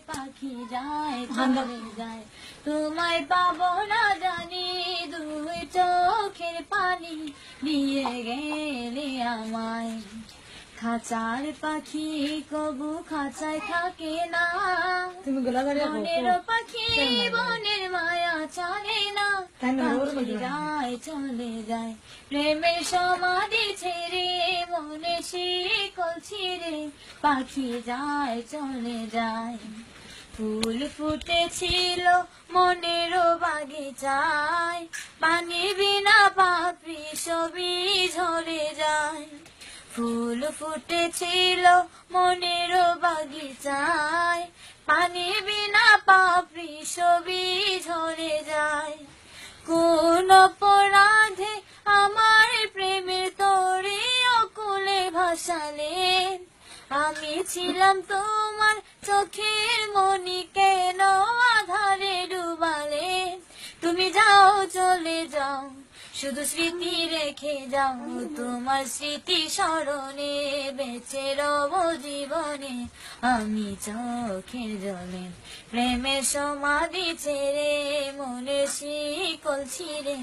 পাখি যায় চলে যায়, তোমায় পাবো না জানি, দুই চোখের পানি দিয়ে গেলে আমায়। খাঁচার পাখি কবু খাঁচায় থাকে না, বনের পাখি বনের মায়া ছাড়ে না, পাখি যায় চলে যায়, প্রেমের সমাধি ছেড়ে মনে শিকল ছিঁড়ে পাখি যায় চলে যায়। ফুল ফুটেছিল মনের বাগিচায়, পানি বিনা পাপড়ি সবই ঝরে যায়। ফুল ফুটেছিল মনের বাগিচায়, পানি বিনা পাপড়ি সবই ঝরে যায়। কোন অপরাধে আমার প্রেমের তরে অকুলে ভাসালে, আমি ছিলাম তোমার চোখের মনি, কেন আধারে ডুবালে। তুমি যাও চলে যাও, শুধু স্মৃতি রেখে যাও, তোমার স্মৃতি স্মরণে বেঁচে রব জীবনে আমি চোখের জলে। প্রেমের সমাধি ছেড়ে মনের শিকল ছিঁড়ে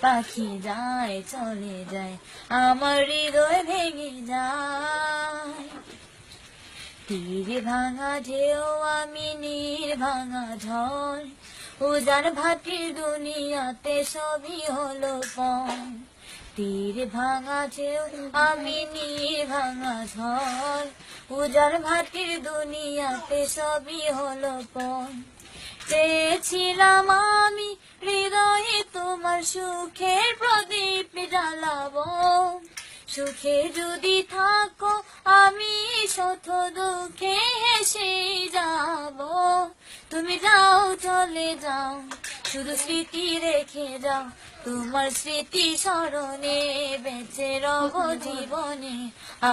পাখি যায় চলে যায়, আমার হৃদয় ভেঙে যায়। তীর ভাঙা ঢেউ আমি নীর ভাঙা ঝড়, উজান ভাটির দুনিয়াতে সবই হলো পণ। তীর ভাঙা ঢেউ আমি নীর ভাঙা ঝড়, উজান ভাটির দুনিয়াতে সবই হলো পণ। চেয়েছিলাম আমি হৃদয়ে তোমার সুখের প্রদীপ জ্বালাবো, সুখে যদি থাকো আমি শত দুঃখে হেসে যাব। তুমি যাও চলে যাও, শুধু স্মৃতি রেখে যাও, তোমার স্মৃতি স্মরণে বেঁচে রব জীবনে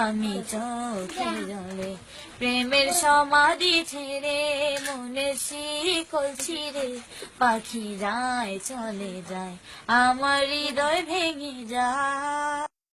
আমি চোখের জলে। প্রেমের সমাধি ছেড়ে মনের শিকল ছিঁড়ে পাখি যায় চলে যায়, আমার হৃদয় ভেঙে যায়।